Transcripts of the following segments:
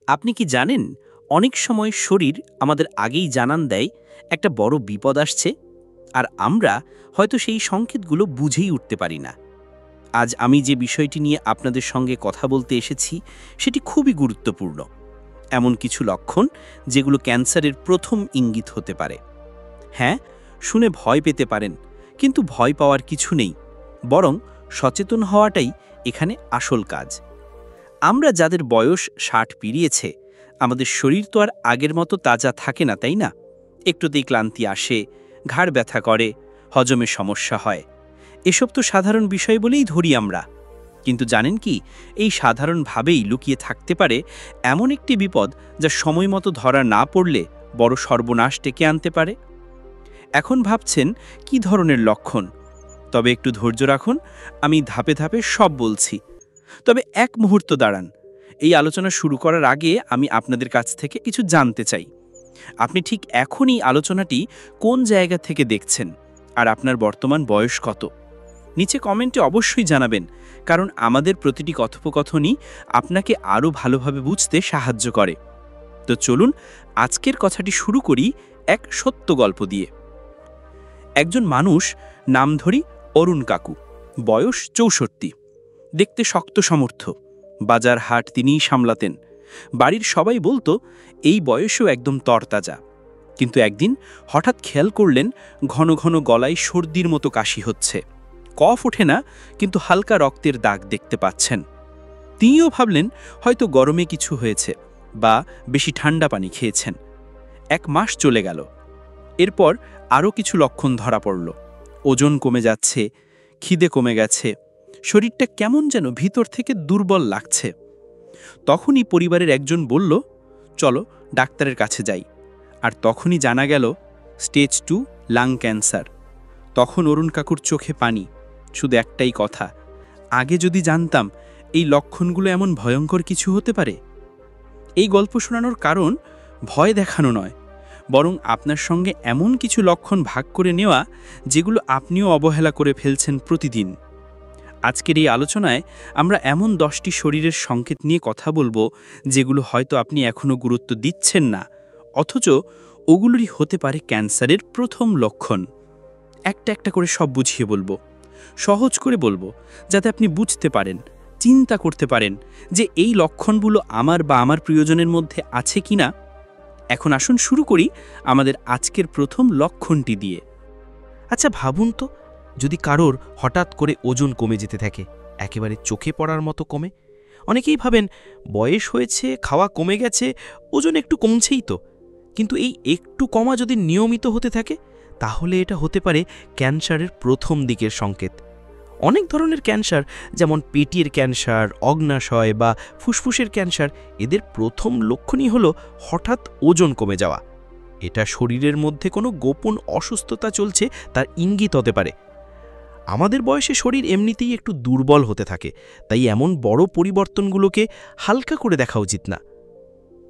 আপনি কি জানেন, অনেক সময় শরীর আমাদের আগেই জানান দেয় একটা বড় বিপদ আসছে, আর আমরা হয়তো সেই সংকেতগুলো বুঝেই উঠতে পারি না। আজ আমি যে বিষয়টি নিয়ে আপনাদের সঙ্গে কথা বলতে এসেছি সেটি খুবই গুরুত্বপূর্ণ। এমন কিছু লক্ষণ যেগুলো ক্যান্সারের প্রথম ইঙ্গিত হতে পারে। হ্যাঁ, শুনে ভয় পেতে পারেন, কিন্তু ভয় পাওয়ার কিছু নেই, বরং সচেতন হওয়াটাই এখানে আসল কাজ। আমরা যাদের বয়স ৬০ পেরিয়েছে, আমাদের শরীর তো আর আগের মতো তাজা থাকে না, তাই না? একটুতেই ক্লান্তি আসে, ঘাড় ব্যথা করে, হজমে সমস্যা হয়। এসব তো সাধারণ বিষয় বলেই ধরি আমরা। কিন্তু জানেন কি, এই সাধারণভাবেই লুকিয়ে থাকতে পারে এমন একটি বিপদ যা সময় মতো ধরা না পড়লে বড় সর্বনাশ ডেকে আনতে পারে। এখন ভাবছেন কি ধরনের লক্ষণ? তবে একটু ধৈর্য রাখুন, আমি ধাপে ধাপে সব বলছি। তবে এক মুহূর্ত দাঁড়ান। এই আলোচনা শুরু করার আগে আমি আপনাদের কাছ থেকে কিছু জানতে চাই। আপনি ঠিক এখন এই আলোচনাটি কোন জায়গা থেকে দেখছেন, আর আপনার বর্তমান বয়স কত? নিচে কমেন্টে অবশ্যই জানাবেন, কারণ আমাদের প্রতিটি কথোপকথনই আপনাকে আরও ভালোভাবে বুঝতে সাহায্য করে। তো চলুন আজকের কথাটি শুরু করি এক সত্য গল্প দিয়ে। একজন মানুষ, নাম ধরি অরুণ কাকু, বয়স ৬৪, দেখতে শক্ত সমর্থ, বাজার হাট তিনিই সামলাতেন। বাড়ির সবাই বলতো এই বয়সেও একদম তরতাজা। কিন্তু একদিন হঠাৎ খেয়াল করলেন ঘন ঘন গলায় সর্দির মতো কাশি হচ্ছে। কফ ওঠে না, কিন্তু হালকা রক্তের দাগ দেখতে পাচ্ছেন। তিনিও ভাবলেন হয়তো গরমে কিছু হয়েছে বা বেশি ঠান্ডা পানি খেয়েছেন। ১ মাস চলে গেল। এরপর আরও কিছু লক্ষণ ধরা পড়ল। ওজন কমে যাচ্ছে, খিদে কমে গেছে, শরীরটা কেমন যেন ভিতর থেকে দুর্বল লাগছে। তখনই পরিবারের একজন বলল, চলো ডাক্তারের কাছে যাই। আর তখনই জানা গেল স্টেজ 2 লাং ক্যান্সার। তখন অরুণ কাকুর চোখে পানি। শুধু একটাই কথা, আগে যদি জানতাম এই লক্ষণগুলো এমন ভয়ঙ্কর কিছু হতে পারে। এই গল্প শোনানোর কারণ ভয় দেখানো নয়, বরং আপনার সঙ্গে এমন কিছু লক্ষণ ভাগ করে নেওয়া যেগুলো আপনিও অবহেলা করে ফেলছেন প্রতিদিন। আজকের এই আলোচনায় আমরা এমন 10টি শরীরের সংকেত নিয়ে কথা বলবো যেগুলো হয়তো আপনি এখনও গুরুত্ব দিচ্ছেন না, অথচ ওগুলোরই হতে পারে ক্যান্সারের প্রথম লক্ষণ। একটা একটা করে সব বুঝিয়ে বলবো, সহজ করে বলবো, যাতে আপনি বুঝতে পারেন, চিন্তা করতে পারেন যে এই লক্ষণগুলো আমার বা আমার প্রিয়জনের মধ্যে আছে কিনা। এখন আসুন শুরু করি আমাদের আজকের প্রথম লক্ষণটি দিয়ে। আচ্ছা ভাবুন তো, যদি কারোর হঠাৎ করে ওজন কমে যেতে থাকে, একেবারে চোখে পড়ার মতো কমে। অনেকেই ভাবেন বয়স হয়েছে, খাওয়া কমে গেছে, ওজন একটু কমছেই তো। কিন্তু এই একটু কমা যদি নিয়মিত হতে থাকে, তাহলে এটা হতে পারে ক্যান্সারের প্রথম দিকের সংকেত। অনেক ধরনের ক্যান্সার, যেমন পেটের ক্যান্সার, অগ্ন্যাশয় বা ফুসফুসের ক্যান্সার, এদের প্রথম লক্ষণই হলো হঠাৎ ওজন কমে যাওয়া। এটা শরীরের মধ্যে কোনো গোপন অসুস্থতা চলছে তার ইঙ্গিত হতে পারে। আমাদের বয়সে শরীর এমনিতেই একটু দুর্বল হতে থাকে, তাই এমন বড় পরিবর্তনগুলোকে হালকা করে দেখা উচিত না।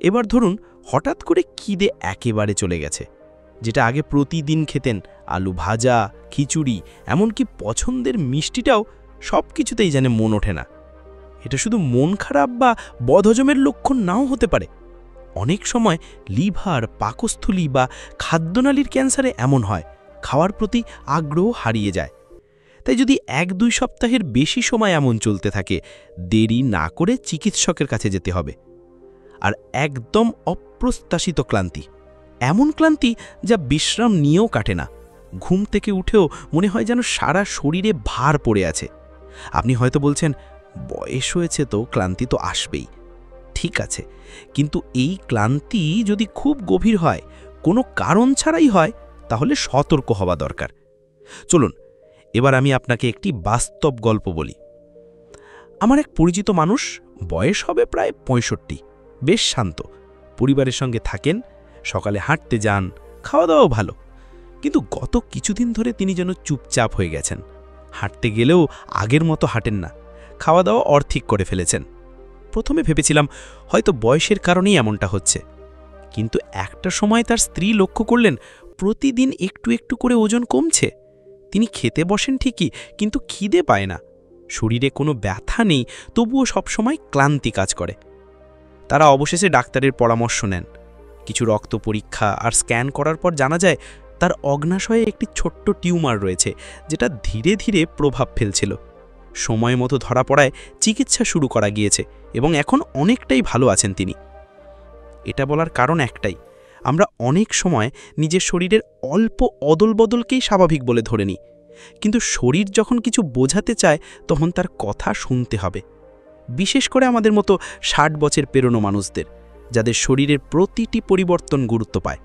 এবার ধরুন হঠাৎ করে খিদে একেবারে চলে গেছে। যেটা আগে প্রতিদিন খেতেন, আলু ভাজা, খিচুড়ি, এমনকি পছন্দের মিষ্টিটাও, সব কিছুতেই যেন মন ওঠে না। এটা শুধু মন খারাপ বা বদহজমের লক্ষণ নাও হতে পারে। অনেক সময় লিভার, পাকস্থলী বা খাদ্যনালীর ক্যান্সারে এমন হয়, খাওয়ার প্রতি আগ্রহ হারিয়ে যায়। তাই যদি ১-২ সপ্তাহের বেশি সময় এমন চলতে থাকে, দেরি না করে চিকিৎসকের কাছে যেতে হবে। আর একদম অপ্রত্যাশিত ক্লান্তি, এমন ক্লান্তি যা বিশ্রাম নিয়েও কাটে না। ঘুম থেকে উঠেও মনে হয় যেন সারা শরীরে ভার পড়ে আছে। আপনি হয়তো বলছেন, বয়স হয়েছে তো, ক্লান্তি তো আসবেই। ঠিক আছে, কিন্তু এই ক্লান্তি যদি খুব গভীর হয়, কোনো কারণ ছাড়াই হয়, তাহলে সতর্ক হওয়া দরকার। চলুন এবার আমি আপনাকে একটি বাস্তব গল্প বলি। আমার এক পরিচিত মানুষ, বয়স হবে প্রায় ৬৫, বেশ শান্ত, পরিবারের সঙ্গে থাকেন, সকালে হাঁটতে যান, খাওয়া দাওয়াও ভালো। কিন্তু গত কিছুদিন ধরে তিনি যেন চুপচাপ হয়ে গেছেন। হাঁটতে গেলেও আগের মতো হাঁটেন না, খাওয়া দাওয়া অর্থিক করে ফেলেছেন। প্রথমে ভেবেছিলাম হয়তো বয়সের কারণেই এমনটা হচ্ছে, কিন্তু একটা সময় তার স্ত্রী লক্ষ্য করলেন প্রতিদিন একটু একটু করে ওজন কমছে। তিনি খেতে বসেন ঠিকই, কিন্তু খিদে পায় না। শরীরে কোনো ব্যথা নেই, তবুও সবসময় ক্লান্তি কাজ করে। তারা অবশেষে ডাক্তারের পরামর্শ নেন। কিছু রক্ত পরীক্ষা আর স্ক্যান করার পর জানা যায় তার অগ্নাশয়ে একটি ছোট্ট টিউমার রয়েছে, যেটা ধীরে ধীরে প্রভাব ফেলছিল। সময় মতো ধরা পড়ায় চিকিৎসা শুরু করা গিয়েছে এবং এখন অনেকটাই ভালো আছেন তিনি। এটা বলার কারণ একটাই, আমরা অনেক সময় নিজের শরীরের অল্প অদলবদলকেই স্বাভাবিক বলে ধরে নিই, কিন্তু শরীর যখন কিছু বোঝাতে চায় তখন তার কথা শুনতে হবে। বিশেষ করে আমাদের মতো ৬০ বছর পেরোনো মানুষদের, যাদের শরীরের প্রতিটি পরিবর্তন গুরুত্ব পায়।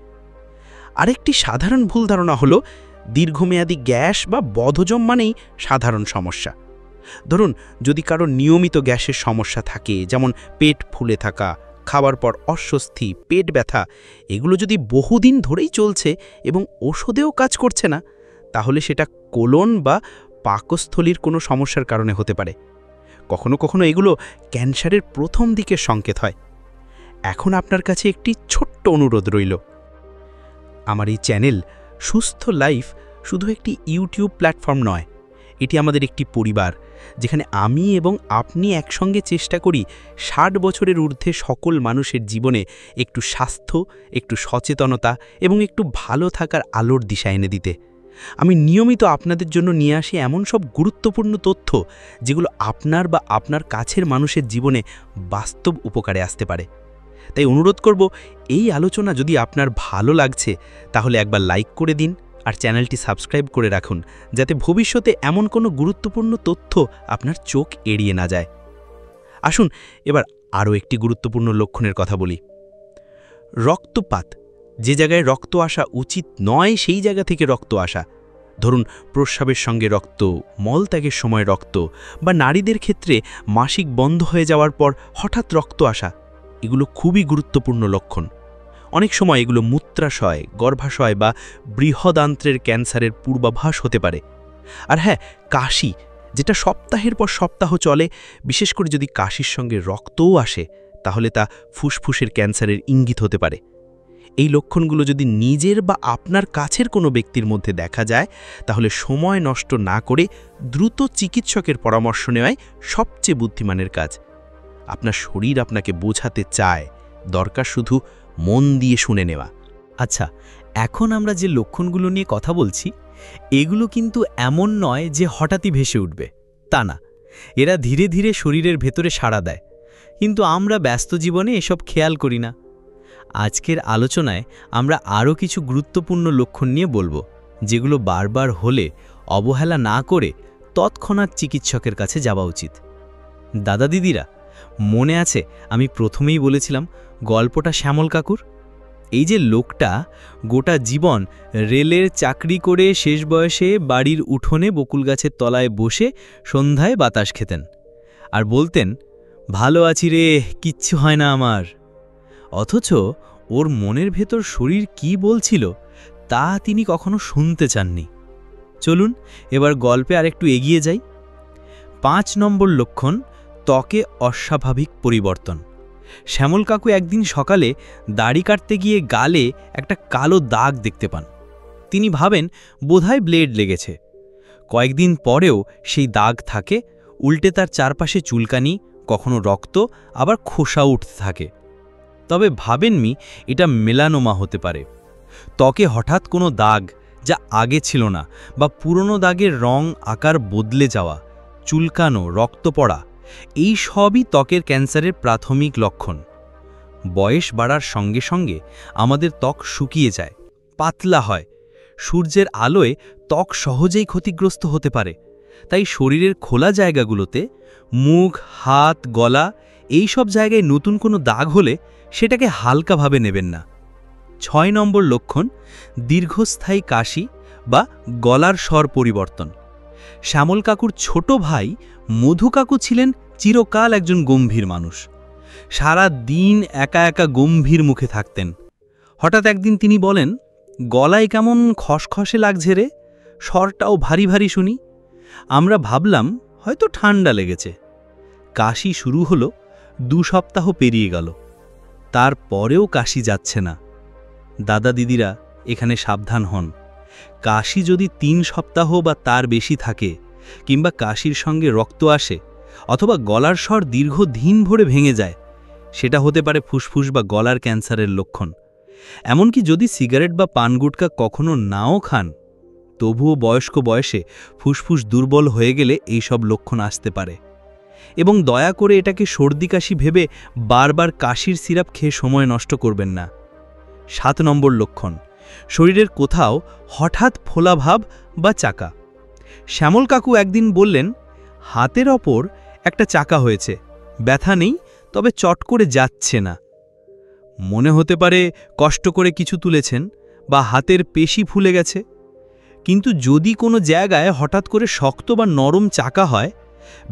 আরেকটি সাধারণ ভুল ধারণা হলো দীর্ঘমেয়াদী গ্যাস বা বদহজম মানেই সাধারণ সমস্যা। ধরুন, যদি কারো নিয়মিত গ্যাসের সমস্যা থাকে, যেমন পেট ফুলে থাকা, খাওয়ার পর অস্বস্তি, পেট ব্যথা, এগুলো যদি বহুদিন ধরেই চলছে এবং ওষুধেও কাজ করছে না, তাহলে সেটা কোলন বা পাকস্থলীর কোনো সমস্যার কারণে হতে পারে। কখনো কখনো এগুলো ক্যান্সারের প্রথম দিকের সংকেত হয়। এখন আপনার কাছে একটি ছোট্ট অনুরোধ রইল। আমার এই চ্যানেল সুস্থ লাইফ শুধু একটি ইউটিউব প্ল্যাটফর্ম নয়, এটি আমাদের একটি পরিবার, যেখানে আমি এবং আপনি একসঙ্গে চেষ্টা করি ৬০ বছরের ঊর্ধ্বে সকল মানুষের জীবনে একটু স্বাস্থ্য, একটু সচেতনতা এবং একটু ভালো থাকার আলোর দিশা এনে দিতে। আমি নিয়মিত আপনাদের জন্য নিয়ে আসি এমন সব গুরুত্বপূর্ণ তথ্য, যেগুলো আপনার বা আপনার কাছের মানুষের জীবনে বাস্তব উপকারে আসতে পারে। তাই অনুরোধ করব, এই আলোচনা যদি আপনার ভালো লাগছে তাহলে একবার লাইক করে দিন আর চ্যানেলটি সাবস্ক্রাইব করে রাখুন, যাতে ভবিষ্যতে এমন কোনো গুরুত্বপূর্ণ তথ্য আপনার চোখ এড়িয়ে না যায়। আসুন এবার আরও একটি গুরুত্বপূর্ণ লক্ষণের কথা বলি। রক্তপাত। যে জায়গায় রক্ত আসা উচিত নয় সেই জায়গা থেকে রক্ত আসা, ধরুন প্রস্রাবের সঙ্গে রক্ত, মলত্যাগের সময় রক্ত, বা নারীদের ক্ষেত্রে মাসিক বন্ধ হয়ে যাওয়ার পর হঠাৎ রক্ত আসা, এগুলো খুবই গুরুত্বপূর্ণ লক্ষণ। অনেক সময় এগুলো মূত্রাশয়, গর্ভাশয় বা বৃহদান্ত্রের ক্যান্সারের পূর্বাভাস হতে পারে। আর হ্যাঁ, কাশি, যেটা সপ্তাহের পর সপ্তাহ চলে, বিশেষ করে যদি কাশির সঙ্গে রক্তও আসে, তাহলে তা ফুসফুসের ক্যান্সারের ইঙ্গিত হতে পারে। এই লক্ষণগুলো যদি নিজের বা আপনার কাছের কোনো ব্যক্তির মধ্যে দেখা যায়, তাহলে সময় নষ্ট না করে দ্রুত চিকিৎসকের পরামর্শ নেওয়াই সবচেয়ে বুদ্ধিমানের কাজ। আপনার শরীর আপনাকে বোঝাতে চায়, দরকার শুধু মন দিয়ে শুনে নেওয়া। আচ্ছা, এখন আমরা যে লক্ষণগুলো নিয়ে কথা বলছি, এগুলো কিন্তু এমন নয় যে হঠাৎই ভেসে উঠবে, তা না। এরা ধীরে ধীরে শরীরের ভেতরে সাড়া দেয়, কিন্তু আমরা ব্যস্ত জীবনে এসব খেয়াল করি না। আজকের আলোচনায় আমরা আরও কিছু গুরুত্বপূর্ণ লক্ষণ নিয়ে বলবো, যেগুলো বারবার হলে অবহেলা না করে তৎক্ষণাৎ চিকিৎসকের কাছে যাওয়া উচিত। দাদা দিদিরা, মনে আছে আমি প্রথমেই বলেছিলাম গল্পটা শ্যামল কাকুর? এই যে লোকটা গোটা জীবন রেলের চাকরি করে শেষ বয়সে বাড়ির উঠোনে বকুল গাছের তলায় বসে সন্ধ্যায় বাতাস খেতেন আর বলতেন, ভালো আছি রে, কিচ্ছু হয় না আমার। অথচ ওর মনের ভেতর শরীর কি বলছিল তা তিনি কখনো শুনতে চাননি। চলুন এবার গল্পে আরেকটু এগিয়ে যাই। ৫ নম্বর লক্ষণ, ত্বকে অস্বাভাবিক পরিবর্তন। শ্যামল কাকু একদিন সকালে দাড়ি কাটতে গিয়ে গালে একটা কালো দাগ দেখতে পান। তিনি ভাবেন বোধহয় ব্লেড লেগেছে। কয়েকদিন পরেও সেই দাগ থাকে, উল্টে তার চারপাশে চুলকানি, কখনো রক্ত, আবার খোসা উঠতে থাকে। তবে ভাবেননি এটা মেলানোমা হতে পারে। ত্বকে হঠাৎ কোনো দাগ যা আগে ছিল না, বা পুরনো দাগের রং আকার বদলে যাওয়া, চুলকানো, রক্ত পড়া, এই সবই ত্বকের ক্যান্সারের প্রাথমিক লক্ষণ। বয়স বাড়ার সঙ্গে সঙ্গে আমাদের ত্বক শুকিয়ে যায়, পাতলা হয়। সূর্যের আলোয় ত্বক সহজেই ক্ষতিগ্রস্ত হতে পারে। তাই শরীরের খোলা জায়গাগুলোতে, মুখ, হাত, গলা, এই সব জায়গায় নতুন কোনো দাগ হলে সেটাকে হালকাভাবে নেবেন না। ৬ নম্বর লক্ষণ, দীর্ঘস্থায়ী কাশি বা গলার স্বর পরিবর্তন। শ্যামল কাকুর ছোট ভাই মধু কাকু ছিলেন চিরকাল একজন গম্ভীর মানুষ। সারা দিন একা একা গম্ভীর মুখে থাকতেন। হঠাৎ একদিন তিনি বলেন, গলায় কেমন খসখসে লাগছে রে, স্বরটাও ভারী ভারী শুনি। আমরা ভাবলাম হয়তো ঠান্ডা লেগেছে। কাশি শুরু হলো, ২ সপ্তাহ পেরিয়ে গেল, তারপরেও কাশি যাচ্ছে না। দাদা দিদিরা, এখানে সাবধান হন। কাশি যদি ৩ সপ্তাহ বা তার বেশি থাকে, কিংবা কাশির সঙ্গে রক্ত আসে, অথবা গলার স্বর দীর্ঘদিন ভরে ভেঙে যায়, সেটা হতে পারে ফুসফুস বা গলার ক্যান্সারের লক্ষণ। এমনকি যদি সিগারেট বা পান গুটকা কখনো নাও খান, তবুও বয়স্ক বয়সে ফুসফুস দুর্বল হয়ে গেলে এই সব লক্ষণ আসতে পারে। এবং দয়া করে এটাকে সর্দি কাশি ভেবে বারবার কাশির সিরাপ খেয়ে সময় নষ্ট করবেন না। 7 নম্বর লক্ষণ, শরীরের কোথাও হঠাৎ ফোলা ভাব বা চাকা। শ্যামল কাকু একদিন বললেন, হাতের ওপর একটা চাকা হয়েছে, ব্যথা নেই, তবে চট করে যাচ্ছে না। মনে হতে পারে কষ্ট করে কিছু তুলেছেন বা হাতের পেশি ফুলে গেছে। কিন্তু যদি কোনো জায়গায় হঠাৎ করে শক্ত বা নরম চাকা হয়,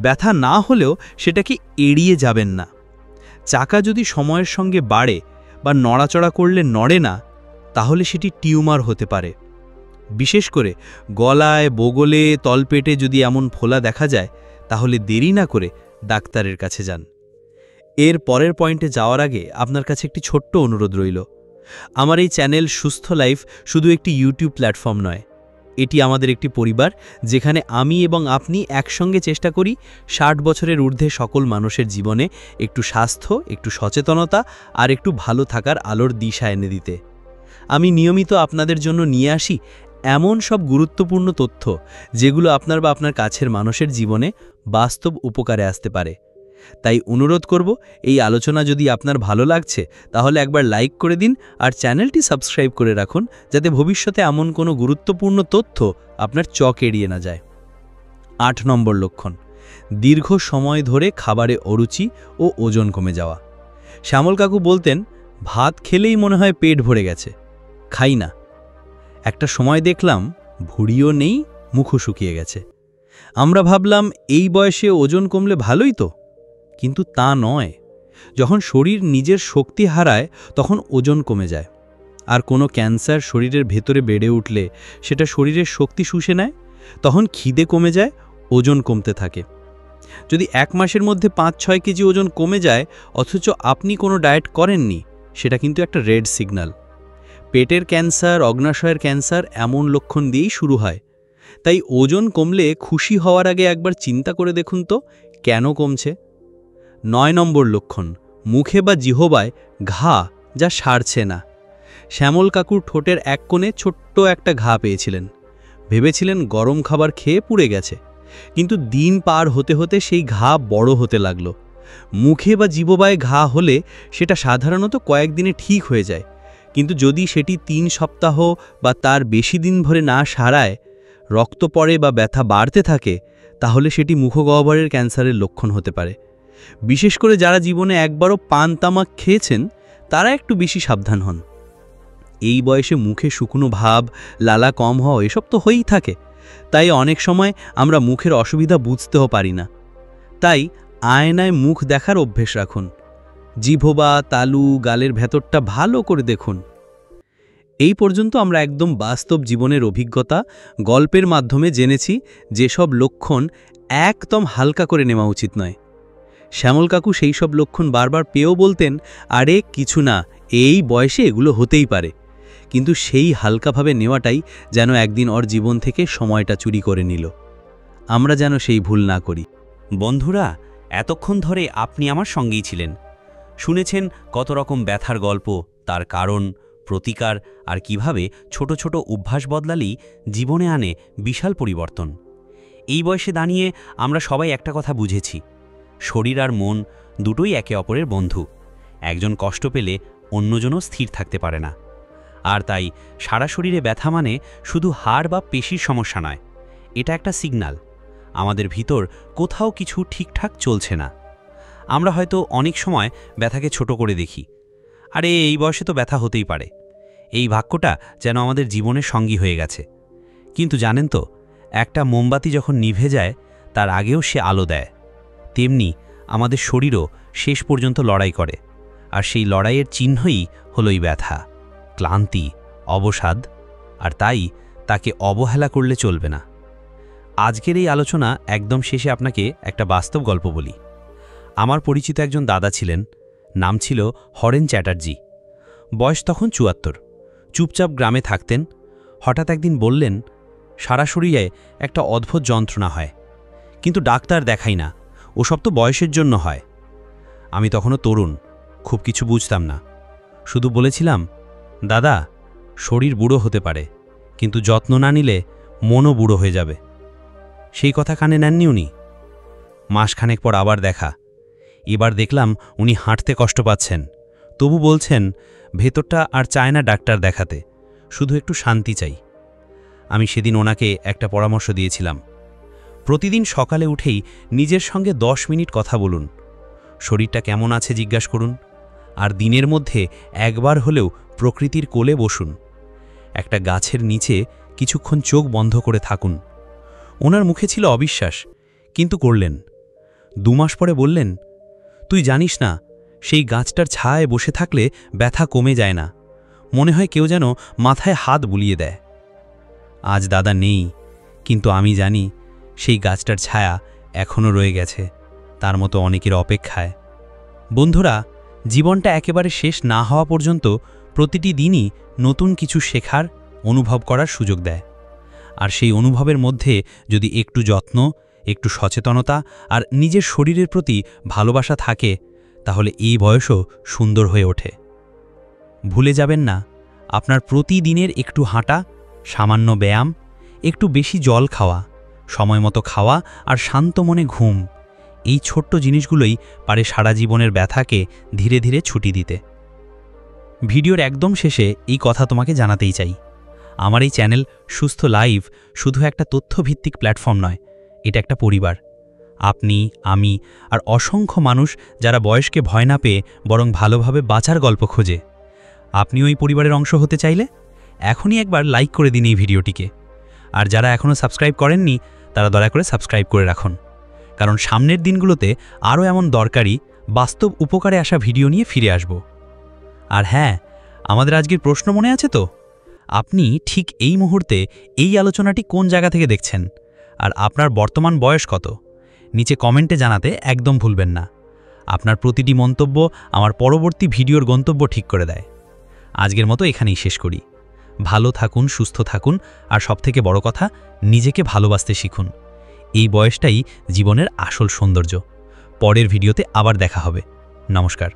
ব্যথা না হলেও সেটাকে এড়িয়ে যাবেন না। চাকা যদি সময়ের সঙ্গে বাড়ে বা নড়াচড়া করলে নড়ে না, তাহলে সেটি টিউমার হতে পারে। বিশেষ করে গলায়, বগলে, তলপেটে যদি এমন ফোলা দেখা যায়, তাহলে দেরি না করে ডাক্তারের কাছে যান। এর পরের পয়েন্টে যাওয়ার আগে আপনার কাছে একটি ছোট্ট অনুরোধ রইল। আমার এই চ্যানেল সুস্থ লাইফ শুধু একটি ইউটিউব প্ল্যাটফর্ম নয়, এটি আমাদের একটি পরিবার, যেখানে আমি এবং আপনি একসঙ্গে চেষ্টা করি 60 বছরের ঊর্ধ্বে সকল মানুষের জীবনে একটু স্বাস্থ্য, একটু সচেতনতা আর একটু ভালো থাকার আলোর দিশা এনে দিতে। আমি নিয়মিত আপনাদের জন্য নিয়ে আসি এমন সব গুরুত্বপূর্ণ তথ্য, যেগুলো আপনার বা আপনার কাছের মানুষের জীবনে বাস্তব উপকারে আসতে পারে। তাই অনুরোধ করব, এই আলোচনা যদি আপনার ভালো লাগছে তাহলে একবার লাইক করে দিন আর চ্যানেলটি সাবস্ক্রাইব করে রাখুন, যাতে ভবিষ্যতে এমন কোনো গুরুত্বপূর্ণ তথ্য আপনার চোখ এড়িয়ে না যায়। 8 নম্বর লক্ষণ, দীর্ঘ সময় ধরে খাবারে অরুচি ও ওজন কমে যাওয়া। শ্যামল কাকু বলতেন, ভাত খেলেই মনে হয় পেট ভরে গেছে, খাই না। একটা সময় দেখলাম ভুঁড়িও নেই, মুখও শুকিয়ে গেছে। আমরা ভাবলাম এই বয়সে ওজন কমলে ভালোই তো, কিন্তু তা নয়। যখন শরীর নিজের শক্তি হারায় তখন ওজন কমে যায়। আর কোনো ক্যান্সার শরীরের ভেতরে বেড়ে উঠলে সেটা শরীরের শক্তি শুষে নেয়, তখন খিদে কমে যায়, ওজন কমতে থাকে। যদি 1 মাসের মধ্যে 5-6 কেজি ওজন কমে যায় অথচ আপনি কোনো ডায়েট করেননি, সেটা কিন্তু একটা রেড সিগন্যাল। পেটের ক্যান্সার, অগ্নাশয়ের ক্যান্সার এমন লক্ষণ দিয়েই শুরু হয়। তাই ওজন কমলে খুশি হওয়ার আগে একবার চিন্তা করে দেখুন তো কেন কমছে। 9 নম্বর লক্ষণ, মুখে বা জিহ্বায় ঘা যা সারছে না। শ্যামল কাকুর ঠোঁটের এক কোণে ছোট্ট একটা ঘা পেয়েছিলেন। ভেবেছিলেন গরম খাবার খেয়ে পুড়ে গেছে, কিন্তু দিন পার হতে হতে সেই ঘা বড় হতে লাগলো। মুখে বা জিহ্বায় ঘা হলে সেটা সাধারণত কয়েকদিনে ঠিক হয়ে যায়, কিন্তু যদি সেটি 3 সপ্তাহ বা তার বেশি দিন ধরে না সারায়, রক্ত পড়ে বা ব্যথা বাড়তে থাকে, তাহলে সেটি মুখগহ্বরের ক্যান্সারের লক্ষণ হতে পারে। বিশেষ করে যারা জীবনে একবারও পান তামাক খেয়েছেন, তারা একটু বেশি সাবধান হন। এই বয়সে মুখে শুকনো ভাব, লালা কম হওয়া এসব তো হয়েই থাকে। তাই অনেক সময় আমরা মুখের অসুবিধা বুঝতেও পারি না। তাই আয়নায় মুখ দেখার অভ্যেস রাখুন। জিহ্বা, তালু, গালের ভেতরটা ভালো করে দেখুন। এই পর্যন্ত আমরা একদম বাস্তব জীবনের অভিজ্ঞতা, গল্পের মাধ্যমে জেনেছি যেসব লক্ষণ একদম হালকা করে নেওয়া উচিত নয়। শ্যামল কাকু সেই সব লক্ষণ বারবার পেয়েও বলতেন, আরে কিছু না, এই বয়সে এগুলো হতেই পারে। কিন্তু সেই হালকাভাবে নেওয়াটাই যেন একদিন ওর জীবন থেকে সময়টা চুরি করে নিল। আমরা যেন সেই ভুল না করি। বন্ধুরা, এতক্ষণ ধরে আপনি আমার সঙ্গেই ছিলেন। শুনেছেন কত রকম ব্যথার গল্প, তার কারণ, প্রতিকার আর কিভাবে ছোট ছোট অভ্যাস বদলালেই জীবনে আনে বিশাল পরিবর্তন। এই বয়সে দাঁড়িয়ে আমরা সবাই একটা কথা বুঝেছি, শরীর আর মন দুটোই একে অপরের বন্ধু। একজন কষ্ট পেলে অন্যজনও স্থির থাকতে পারে না। আর তাই সারা শরীরে ব্যথা মানে শুধু হাড় বা পেশির সমস্যা নয়, এটা একটা সিগন্যাল আমাদের ভিতর কোথাও কিছু ঠিকঠাক চলছে না। আমরা হয়তো অনেক সময় ব্যথাকে ছোট করে দেখি, আরে এই বয়সে তো ব্যথা হতেই পারে। এই বাক্যটা যেন আমাদের জীবনের সঙ্গী হয়ে গেছে। কিন্তু জানেন তো, একটা মোমবাতি যখন নিভে যায় তার আগেও সে আলো দেয়। তেমনি আমাদের শরীরও শেষ পর্যন্ত লড়াই করে, আর সেই লড়াইয়ের চিহ্নই হলো এই ব্যথা, ক্লান্তি, অবসাদ। আর তাই তাকে অবহেলা করলে চলবে না। আজকের এই আলোচনা একদম শেষে আপনাকে একটা বাস্তব গল্প বলি। আমার পরিচিত একজন দাদা ছিলেন, নাম ছিল হরেন চ্যাটার্জি। বয়স তখন ৭৪। চুপচাপ গ্রামে থাকতেন। হঠাৎ একদিন বললেন, সারা শরীরে একটা অদ্ভুত যন্ত্রণা হয়, কিন্তু ডাক্তার দেখাই না, ওসব তো বয়সের জন্য হয়। আমি তখনও তরুণ, খুব কিছু বুঝতাম না, শুধু বলেছিলাম, দাদা, শরীর বুড়ো হতে পারে, কিন্তু যত্ন না নিলে মনও বুড়ো হয়ে যাবে। সেই কথা কানে নেননি উনি। মাসখানেক পর আবার দেখা। এবার দেখলাম উনি হাঁটতে কষ্ট পাচ্ছেন, তবু বলছেন ভেতরটা আর চায় না ডাক্তার দেখাতে, শুধু একটু শান্তি চাই। আমি সেদিন ওনাকে একটা পরামর্শ দিয়েছিলাম, প্রতিদিন সকালে উঠেই নিজের সঙ্গে 10 মিনিট কথা বলুন, শরীরটা কেমন আছে জিজ্ঞাসা করুন, আর দিনের মধ্যে একবার হলেও প্রকৃতির কোলে বসুন, একটা গাছের নিচে কিছুক্ষণ চোখ বন্ধ করে থাকুন। ওনার মুখে ছিল অবিশ্বাস, কিন্তু করলেন। 2 মাস পরে বললেন, তুই জানিস না, সেই গাছটার ছায়ায় বসে থাকলে ব্যথা কমে যায় না, মনে হয় কেউ যেন মাথায় হাত বুলিয়ে দেয়। আজ দাদা নেই, কিন্তু আমি জানি সেই গাছটার ছায়া এখনও রয়ে গেছে, তার মতো অনেকের অপেক্ষায়। বন্ধুরা, জীবনটা একেবারে শেষ না হওয়া পর্যন্ত প্রতিটি দিনই নতুন কিছু শেখার, অনুভব করার সুযোগ দেয়। আর সেই অনুভবের মধ্যে যদি একটু যত্ন, একটু সচেতনতা আর নিজের শরীরের প্রতি ভালোবাসা থাকে, তাহলে এই বয়সও সুন্দর হয়ে ওঠে। ভুলে যাবেন না, আপনার প্রতিদিনের একটু হাঁটা, সামান্য ব্যায়াম, একটু বেশি জল খাওয়া, সময়মতো খাওয়া আর শান্ত মনে ঘুম, এই ছোট্ট জিনিসগুলোই পারে সারা জীবনের ব্যথাকে ধীরে ধীরে ছুটি দিতে। ভিডিওর একদম শেষে এই কথা তোমাকে জানাতেই চাই, আমার এই চ্যানেল সুস্থ লাইভ শুধু একটা তথ্যভিত্তিক প্ল্যাটফর্ম নয়, এটা একটা পরিবার। আপনি, আমি আর অসংখ্য মানুষ যারা বয়সকে ভয় না পেয়ে বরং ভালোভাবে বাঁচার গল্প খোঁজে। আপনি ওই পরিবারের অংশ হতে চাইলে এখনই একবার লাইক করে দিন এই ভিডিওটিকে। আর যারা এখনও সাবস্ক্রাইব করেননি, তারা দয়া করে সাবস্ক্রাইব করে রাখুন, কারণ সামনের দিনগুলোতে আরও এমন দরকারি, বাস্তব উপকারে আসা ভিডিও নিয়ে ফিরে আসব। আর হ্যাঁ, আমাদের আজকের প্রশ্ন মনে আছে তো? আপনি ঠিক এই মুহূর্তে এই আলোচনাটি কোন জায়গা থেকে দেখছেন, আর আপনার বর্তমান বয়স কত? নিচে কমেন্টে জানাতে একদম ভুলবেন না। আপনার প্রতিটি মন্তব্য আমার পরবর্তী ভিডিওর গন্তব্য ঠিক করে দেয়। আজকের মতো এখানেই শেষ করি। ভালো থাকুন, সুস্থ থাকুন, আর সবথেকে বড় কথা, নিজেকে ভালোবাসতে শিখুন। এই বয়সটাই জীবনের আসল সৌন্দর্য। পরের ভিডিওতে আবার দেখা হবে। নমস্কার।